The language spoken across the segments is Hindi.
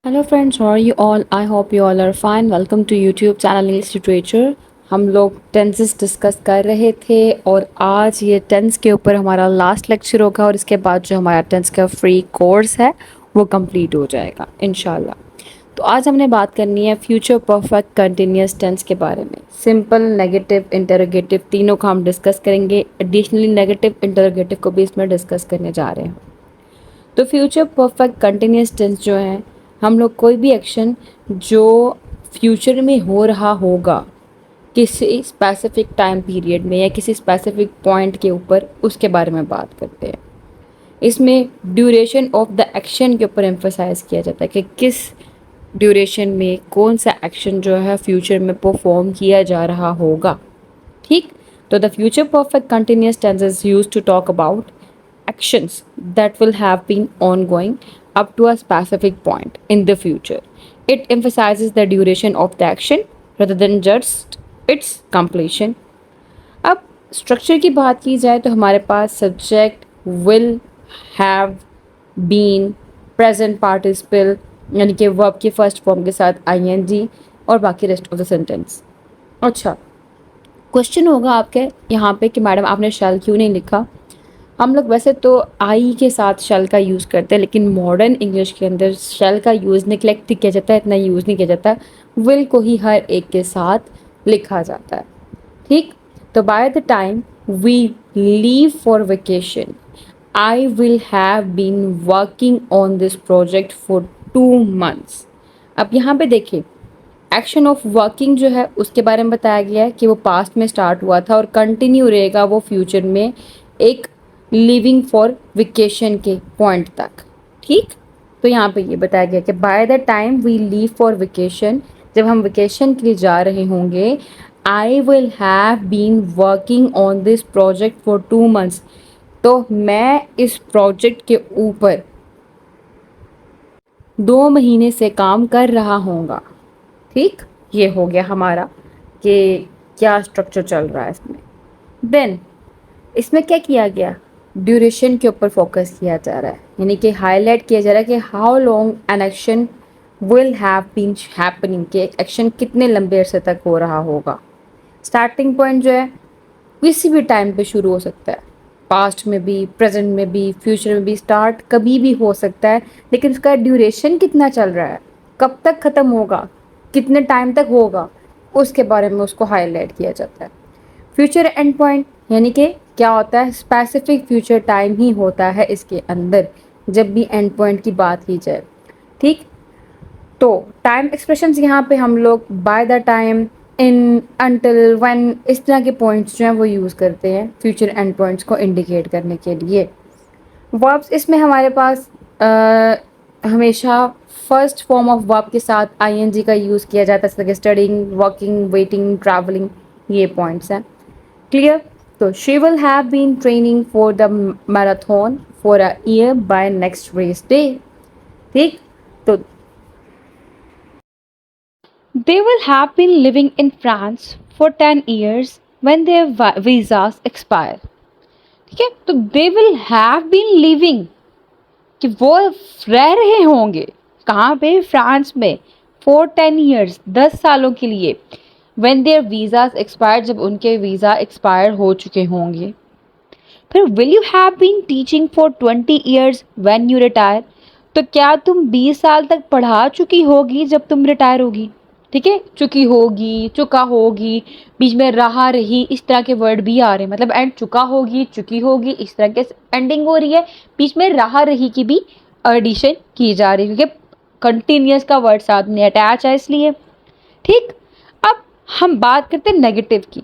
Hello friends, how are you all? I hope you all are fine. Welcome to YouTube channel English literature. हम लोग टेंसेस डिस्कस कर रहे थे और आज ये टेंस के ऊपर हमारा लास्ट लेक्चर होगा और इसके बाद जो हमारा टेंस का फ्री कोर्स है वो कंप्लीट हो जाएगा इंशाल्लाह। तो आज हमने बात करनी है फ्यूचर परफेक्ट कंटिन्यूस टेंस के बारे में। सिंपल, नेगेटिव, इंटरोगेटिव तीनों का हम डिस्कस करेंगे। एडिशनली नेगेटिव इंटरोगेटिव को भी इसमें डिस्कस करने जा रहे हैं। तो फ्यूचर परफेक्ट कंटिन्यूस टेंस जो है, हम लोग कोई भी एक्शन जो फ्यूचर में हो रहा होगा किसी स्पेसिफिक टाइम पीरियड में या किसी स्पेसिफिक पॉइंट के ऊपर, उसके बारे में बात करते हैं। इसमें ड्यूरेशन ऑफ द एक्शन के ऊपर एम्फोसाइज किया जाता है कि किस ड्यूरेशन में कौन सा एक्शन जो है फ्यूचर में परफॉर्म किया जा रहा होगा। ठीक, तो the future perfect continuous tense is used to talk about actions that will have been ongoing up to a specific point in the future. It emphasizes the duration of the action rather than just its completion. अब स्ट्रक्चर की बात की जाए तो हमारे पास subject, will, have, been, present participle यानी कि वर्ब के फर्स्ट फॉर्म के साथ आईएनजी और बाकी रेस्ट ऑफ द सेंटेंस। अच्छा, क्वेश्चन होगा आपके यहाँ पे कि मैडम आपने शैल क्यों नहीं लिखा। हम लोग वैसे तो आई के साथ शैल का यूज़ करते हैं, लेकिन मॉडर्न इंग्लिश के अंदर शैल का यूज़ निगलेक्ट किया जाता है, इतना यूज़ नहीं किया जाता। विल को ही हर एक के साथ लिखा जाता है। ठीक, तो by the time we leave for vacation I will have been working on this project for 2 months। अब यहाँ पे देखिए, एक्शन ऑफ वर्किंग जो है उसके बारे में बताया गया है कि वो पास्ट में स्टार्ट हुआ था और कंटिन्यू रहेगा वो फ्यूचर में एक लिविंग फॉर वेकेशन के पॉइंट तक। ठीक, तो यहाँ पे ये बताया गया कि by the time we leave for vacation, जब हम वेकेशन के लिए जा रहे होंगे, I will have been working on this project for 2 months। तो मैं इस प्रोजेक्ट के ऊपर 2 महीने से काम कर रहा होऊंगा। ठीक, ये हो गया हमारा कि क्या स्ट्रक्चर चल रहा है इसमें। देन इसमें क्या किया गया, ड्यूरेशन के ऊपर फोकस किया जा रहा है, यानी कि हाईलाइट किया जा रहा है कि how long an action will have been happening, कि एक्शन कितने लंबे अरसे तक हो रहा होगा। स्टार्टिंग पॉइंट जो है किसी भी टाइम पे शुरू हो सकता है, पास्ट में भी, प्रेजेंट में भी, फ्यूचर में भी, स्टार्ट कभी भी हो सकता है, लेकिन उसका ड्यूरेशन कितना चल रहा है, कब तक ख़त्म होगा, कितने टाइम तक होगा, उसके बारे में उसको हाईलाइट किया जाता है। फ्यूचर एंड पॉइंट यानी कि क्या होता है, स्पेसिफिक फ्यूचर टाइम ही होता है इसके अंदर जब भी एंड पॉइंट की बात की जाए। ठीक, तो टाइम एक्सप्रेशंस यहाँ पे हम लोग bye the time, in, until, when, इस तरह के पॉइंट्स जो हैं वो यूज़ करते हैं फ्यूचर एंड पॉइंट्स को इंडिकेट करने के लिए। वर्ब्स इसमें हमारे पास हमेशा फर्स्ट फॉर्म ऑफ वर्ब के साथ आईएनजी का यूज़ किया जाता है, जैसे कि स्टडिंग, वर्किंग, वेटिंग, ट्रैवलिंग, ये पॉइंट्स हैं। क्लियर, तो she will have been training for the marathon for a year by next race day. ठीक, तो they will have been living in France for 10 years when their visas expire। ठीक है, तो they will have been living कि वो रह रहे होंगे कहाँ पे, फ्रांस में, फॉर 10 years 10 सालों के लिए, when their visas expired जब उनके वीज़ा एक्सपायर हो चुके होंगे। फिर will you have been teaching for 20 years when you retire, तो क्या तुम 20 साल तक पढ़ा चुकी होगी जब तुम रिटायर होगी। ठीक है, चुकी होगी, चुका होगी, बीच में रहा रही, इस तरह के वर्ड भी आ रहे हैं, मतलब एंड चुका होगी, चुकी होगी, इस तरह के एंडिंग हो रही है, बीच में रहा रही की भी एडिशन की जा रही है क्योंकि कंटिन्यूस का वर्ड साथ में अटैच है इसलिए। ठीक, अब हम बात करते हैं नेगेटिव की।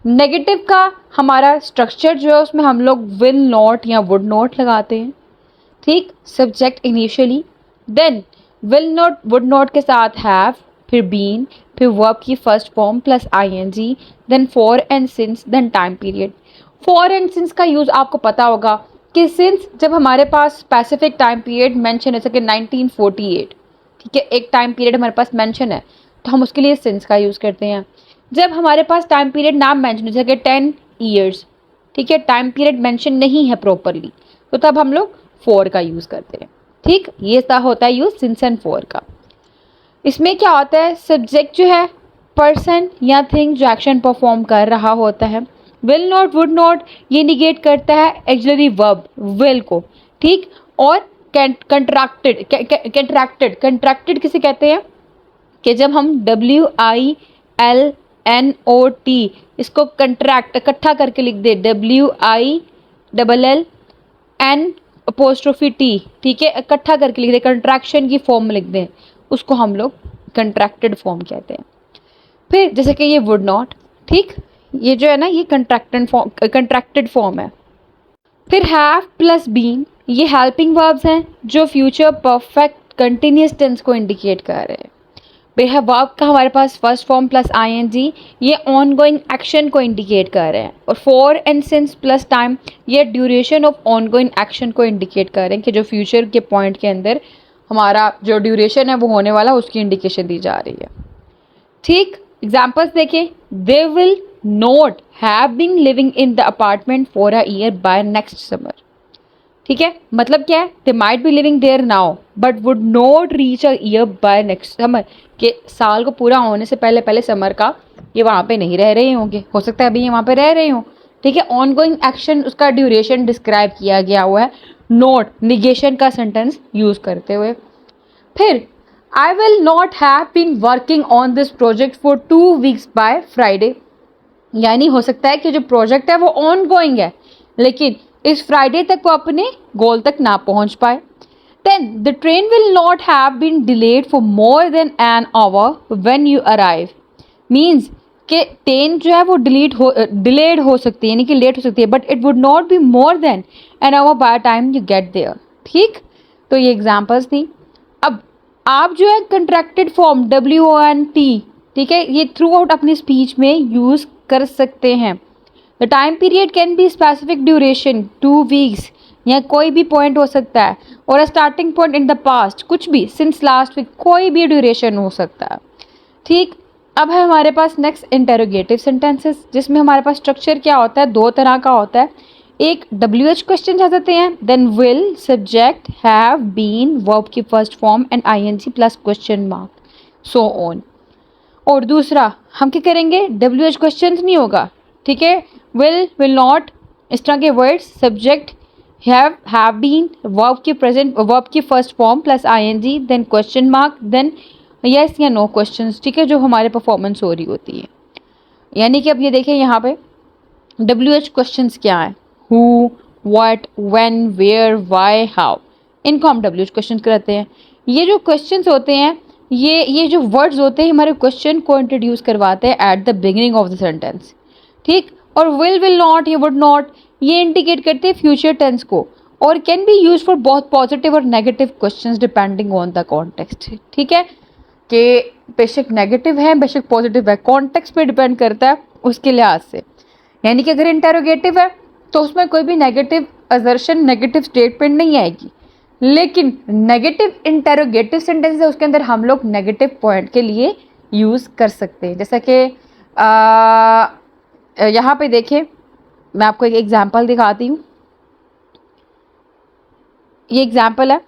नेगेटिव का हमारा स्ट्रक्चर जो है उसमें हम लोग विल नॉट या वुड नॉट लगाते हैं। ठीक, subject initially, then will not would not के साथ हैव, फिर बीन, फिर वर्ब की first form plus ING, then for and since, then time period. For and since का यूज़ आपको पता होगा कि सिंस जब हमारे पास स्पेसिफिक टाइम पीरियड मेंशन है, सके 1948, ठीक है, एक टाइम पीरियड हमारे पास मेंशन है तो हम उसके लिए सिंस का यूज़ करते हैं। जब हमारे पास टाइम पीरियड नाम मेंशन है, जैसे 10 years, ठीक है, टाइम पीरियड मेंशन नहीं है प्रॉपरली, तो तब हम लोग फॉर का यूज़ करते हैं। ठीक, ये होता है यूज सिंस एंड फॉर का। इसमें क्या होता है, सब्जेक्ट जो है पर्सन या थिंग जो एक्शन परफॉर्म कर रहा होता है। विल नॉट, वुड नॉट, ये निगेट करता है एक्सिलरी वर्ब विल को, ठीक। और कंट्रैक्टेड, कंट्रैक्टेड किसे कहते हैं कि जब हम WILNOT इसको कंट्रैक्ट इकट्ठा करके लिख दे, WILLN'T, ठीक है, इकट्ठा करके लिख दे, कंट्रैक्शन की फॉर्म में लिख दें, उसको हम लोग कंट्रैक्टेड फॉर्म कहते हैं। फिर जैसे कि ये वुड नॉट, ठीक, ये जो है ना ये कंट्रैक्टेड फॉर्म है। फिर हैव प्लस बीन, ये हेल्पिंग वर्ब्स हैं जो फ्यूचर परफेक्ट कंटिन्यूस टेंस को इंडिकेट कर रहे हैं। फिर वर्ब का हमारे पास फर्स्ट फॉर्म प्लस ING, ये ऑनगोइंग एक्शन को इंडिकेट कर रहे हैं। और for and since plus time, ये ड्यूरेशन ऑफ ऑनगोइंग एक्शन को इंडिकेट कर रहे हैं कि जो फ्यूचर के पॉइंट के अंदर हमारा जो ड्यूरेशन है वो होने वाला, उसकी इंडिकेशन दी जा रही है, ठीक। एग्जाम्पल्स देखें, they will not have been living in the apartment for a year by next summer, ठीक है। मतलब क्या है, they might be living there now but would not reach a year by next summer, कि साल को पूरा होने से पहले पहले समर का ये वहाँ पे नहीं रह रहे होंगे, हो सकता है अभी ये वहाँ पे रह रहे हों, ठीक है। ऑनगोइंग एक्शन, उसका ड्यूरेशन डिस्क्राइब किया गया हुआ है नॉट निगेशन का सेंटेंस यूज करते हुए। फिर I will not have been working on this project for 2 weeks by Friday, यानी हो सकता है कि जो प्रोजेक्ट है वो ऑन गोइंग है लेकिन इस फ्राइडे तक वो अपने गोल तक ना पहुंच पाए। Then the train will not have been delayed for more than an hour when you arrive, means कि ट्रेन जो है वो डिलेड हो सकती है, यानी कि लेट हो सकती है, but it would not be more than an hour by time you get there, ठीक। तो ये एग्जाम्पल्स थी। अब आप जो है कंट्रैक्टेड फॉर्म WONT, ठीक है, ये थ्रू आउट अपनी स्पीच में यूज कर सकते हैं। The time period can be specific duration 2 weeks, या कोई भी पॉइंट हो सकता है, और starting point in the past, कुछ भी, सिंस लास्ट वीक, कोई भी ड्यूरेशन हो सकता है, ठीक। अब है हमारे पास नेक्स्ट इंटेरोगेटिव सेंटेंसेस, जिसमें हमारे पास स्ट्रक्चर क्या होता है, 2 तरह का होता है। एक WH क्वेश्चन आ जाते हैं, then will, subject, have, been, verb की first form and ING plus question mark, so on. और दूसरा हम क्या करेंगे, WH क्वेश्चन नहीं होगा, ठीक है, विल नॉट, इस तरह के words, subject, have been, verb की प्रेजेंट, वर्ब की first form plus ING, then question mark, then yes या नो क्वेश्चंस, ठीक है, जो हमारे परफॉर्मेंस हो रही होती है। यानी कि अब ये देखें यहाँ पे WH क्वेश्चंस क्या है, who, what, when, where, why, how, इनको हम WH क्वेश्चंस कराते हैं। ये जो क्वेश्चंस होते हैं, ये जो वर्ड्स होते हैं हमारे क्वेश्चन को इंट्रोड्यूस करवाते हैं at the beginning of the sentence, ठीक। और विल नॉट, ये वुड नॉट, ये इंडिकेट करते हैं फ्यूचर टेंस को, और कैन बी यूज फॉर बहुत पॉजिटिव और negative questions depending on the context, ठीक है, कि बेशक नेगेटिव है बेशक पॉजिटिव है, कॉन्टेक्स्ट पे डिपेंड करता है उसके लिहाज से। यानी कि अगर इंटेरोगेटिव है तो उसमें कोई भी नेगेटिव असर्शन, नेगेटिव स्टेटमेंट नहीं आएगी, लेकिन नेगेटिव इंटेरोगेटिव सेंटेंस है उसके अंदर हम लोग नेगेटिव पॉइंट के लिए यूज़ कर सकते हैं। जैसा कि यहाँ पे देखें, मैं आपको एक एग्जांपल दिखाती हूँ। ये एग्जांपल है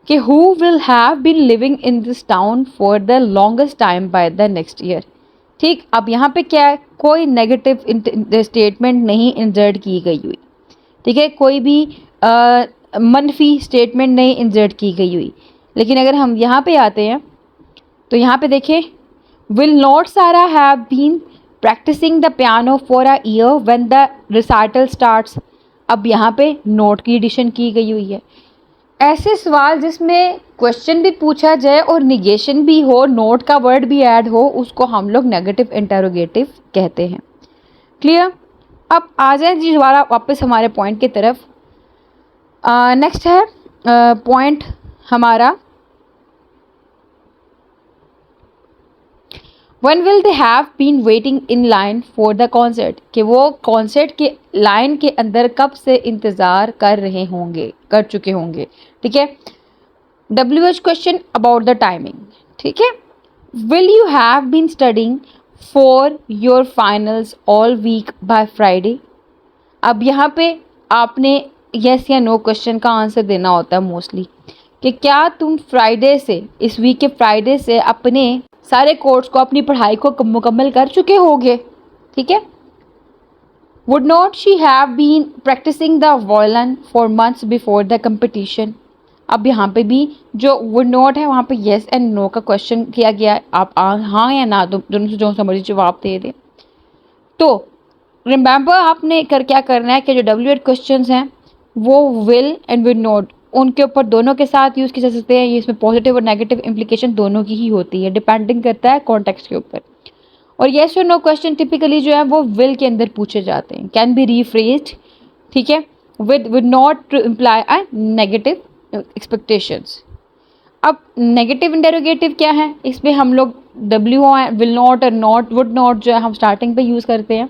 कि who will have been living in this town for the longest time by the next year, ठीक। अब यहाँ पे क्या है, कोई नेगेटिव स्टेटमेंट नहीं इंसर्ट की गई हुई, ठीक है, कोई भी मनफी स्टेटमेंट नहीं इंसर्ट की गई हुई। लेकिन अगर हम यहाँ पे आते हैं तो यहाँ पे देखें, will not Sarah have been practising the piano for a year when the recital starts. अब यहाँ पे नोट की एडिशन की गई हुई है। ऐसे सवाल जिसमें क्वेश्चन भी पूछा जाए और निगेशन भी हो, नोट का वर्ड भी ऐड हो, उसको हम लोग नेगेटिव इंटेरोगेटिव कहते हैं। क्लियर। अब आ जाए जी दोबारा वापस हमारे पॉइंट की तरफ। नेक्स्ट है पॉइंट हमारा, When will they have been waiting in line for the concert, कि वो कॉन्सर्ट के लाइन के अंदर कब से इंतज़ार कर रहे होंगे, कर चुके होंगे, ठीक है। WH question about the timing, ठीक है। Will you have been studying for your finals all week by Friday? अब यहाँ पे आपने यस या नो क्वेश्चन का आंसर देना होता है मोस्टली, कि क्या तुम फ्राइडे से, इस वीक के फ्राइडे से अपने सारे कोर्स को, अपनी पढ़ाई को मुकम्मल कर चुके होगे, ठीक है। Would not she have been practising the violin for months before the competition. अब यहाँ पे भी जो वुड नॉट है वहाँ पे येस एंड नो का क्वेश्चन किया गया है, आप हाँ या ना दोनों से जो समझिए जवाब दे दें। तो रिमेंबर आपने क्या करना है कि जो WH क्वेश्चंस हैं वो विल एंड विल नॉट, उनके ऊपर दोनों के साथ यूज़ किए जा सकते हैं। ये इसमें पॉजिटिव और नेगेटिव इम्प्लीकेशन दोनों की ही होती है, डिपेंडिंग करता है कॉन्टेक्स्ट के ऊपर। और येस और नो क्वेश्चन टिपिकली जो है वो विल के अंदर पूछे जाते हैं, कैन बी रीफ्रेज्ड, ठीक है, with not to imply a negative expectations. अब नेगेटिव इंटेरोगेटिव क्या है, इसमें हम लोग विल नॉट और नॉट वुड नॉट जो है हम स्टार्टिंग पे यूज़ करते हैं।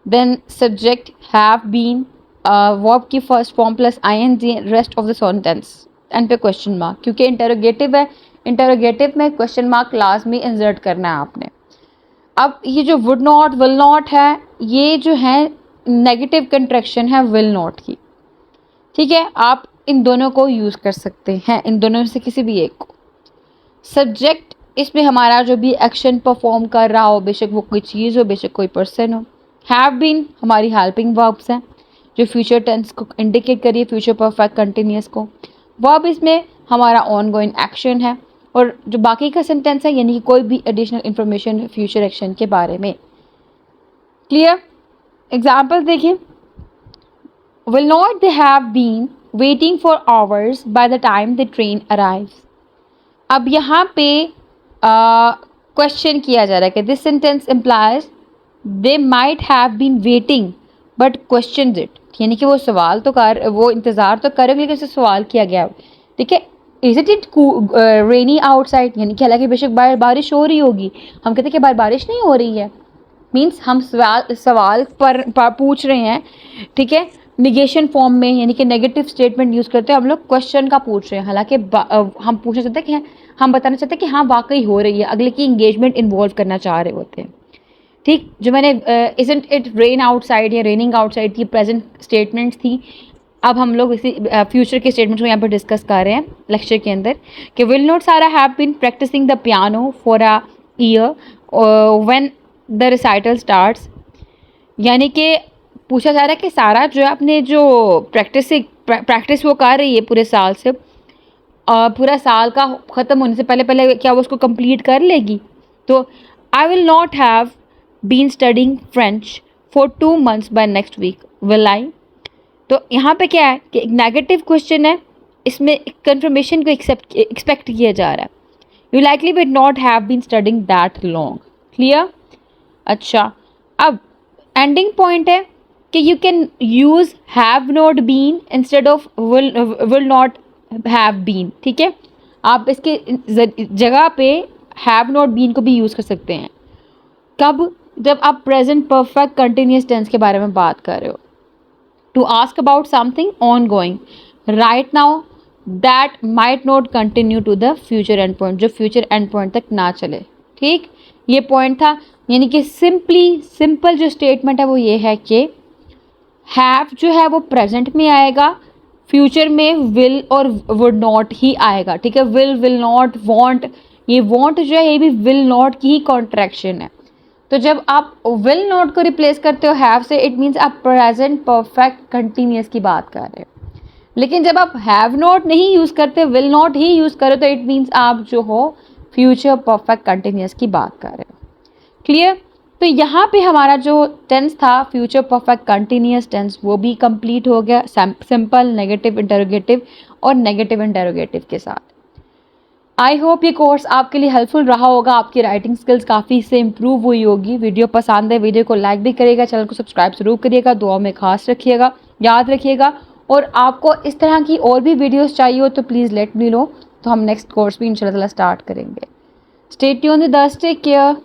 Then subject have been, verb की first form plus ING, rest of the sentence end पे क्वेश्चन मार्क, क्योंकि इंटेरोगेटिव है, इंटेरोगेटिव में क्वेश्चन मार्क लाजमी इंसर्ट करना है आपने। अब ये जो वुड नॉट विल नॉट है, ये जो है नेगेटिव कंट्रैक्शन है विल नॉट की, ठीक है। आप इन दोनों को यूज़ कर सकते हैं, इन दोनों में से किसी भी एक को। सब्जेक्ट, इसमें हमारा जो भी एक्शन परफॉर्म कर रहा हो, बेशक वो कोई चीज़ हो, बेशक कोई पर्सन हो। हैव बीन हमारी हेल्पिंग वर्ब्स हैं जो फ्यूचर टेंस को इंडिकेट करिए, फ्यूचर परफेक्ट कंटिन्यूअस को। वर्ब इसमें हमारा ऑन गोइंग एक्शन है, और जो बाकी का सेंटेंस है यानी कि कोई भी एडिशनल इंफॉर्मेशन फ्यूचर एक्शन के बारे में। क्लियर? एग्जाम्पल देखिए, will not they have been waiting for hours by the time the train arrives। अब यहाँ पे क्वेश्चन किया जा रहा है कि this sentence implies they might have been waiting but questions it, यानी कि वो सवाल तो वो इंतज़ार तो करेंगे लेकिन उससे सवाल किया गया, ठीक है। इज इट रेनी आउटसाइड, यानी कि हालांकि बेशक बाहर बारिश हो रही होगी, हम कहते हैं कि बाहर बारिश नहीं हो रही है, मीन्स हम सवाल पर पूछ रहे हैं, ठीक है, निगेशन फॉर्म में, यानी कि नेगेटिव स्टेटमेंट यूज़ करते हैं हम लोग, क्वेश्चन का पूछ रहे हैं। हालांकि हम पूछना चाहते हैं कि हम बताना चाहते हैं कि हाँ वाकई हो रही है, अगले की इंगेजमेंट इन्वॉल्व करना चाह रहे होते हैं, ठीक। जो मैंने इजंट इट रेन आउटसाइड या रेनिंग आउटसाइड की प्रेजेंट स्टेटमेंट्स थी, अब हम लोग इसी फ्यूचर के स्टेटमेंट्स को यहाँ पर डिस्कस कर रहे हैं लेक्चर के अंदर कि will not Sarah have been practising the piano for a year when the recital starts, यानी कि पूछा जा रहा है कि सारा जो है अपने जो प्रैक्टिस वो कर रही है पूरे साल से, पूरा साल का ख़त्म होने से पहले पहले क्या वो उसको कंप्लीट कर लेगी। तो I will not have been studying French for 2 months by next week, will I. तो यहाँ पे क्या है कि एक नेगेटिव क्वेश्चन है, इसमें कंफर्मेशन को एक्सपेक्ट किया जा रहा है, you likely will not have been studying that long. Clear? अच्छा, अब एंडिंग पॉइंट है कि you can use have not been instead of will not have been, ठीक है। आप इसके जगह पे हैव नॉट बीन को भी यूज़ कर सकते हैं। कब? जब आप प्रेजेंट परफेक्ट कंटिन्यूअस टेंस के बारे में बात कर रहे हो, to ask about something on going right now that might not continue to the future end point, जो फ्यूचर एंड पॉइंट तक ना चले, ठीक। ये पॉइंट था, यानी कि सिंपल जो स्टेटमेंट है वो ये है कि हैव जो है वो प्रेजेंट में आएगा, फ्यूचर में विल और वुड नॉट ही आएगा, ठीक है। विल नॉट, वांट, ये वांट जो है ये भी विल नॉट की ही कॉन्ट्रैक्शन है। तो जब आप विल नॉट को रिप्लेस करते हो हैव से, इट मीन्स आप प्रेजेंट परफेक्ट कंटिन्यूअस की बात कर रहे हो। लेकिन जब आप हैव नॉट नहीं यूज़ करते, विल नॉट ही यूज़ करो, तो इट मीन्स आप जो हो फ्यूचर परफेक्ट कंटिन्यूअस की बात कर रहे हो। क्लियर? तो यहाँ पे हमारा जो टेंस था फ्यूचर परफेक्ट कंटिन्यूअस टेंस वो भी कंप्लीट हो गया, सिंपल, नेगेटिव इंटेरोगेटिव और नेगेटिव इंटेरोगेटिव के साथ। आई होप ये कोर्स आपके लिए हेल्पफुल रहा होगा, आपकी राइटिंग स्किल्स काफ़ी से इम्प्रूव हुई होगी। वीडियो पसंद है, वीडियो को लाइक भी करिएगा, चैनल को सब्सक्राइब जरूर करिएगा, दुआ में खास रखिएगा, याद रखिएगा। और आपको इस तरह की और भी वीडियोस चाहिए हो तो प्लीज़ लेट मी नो, तो हम नेक्स्ट कोर्स भी इंशाल्लाह स्टार्ट करेंगे। Stay tuned, take care.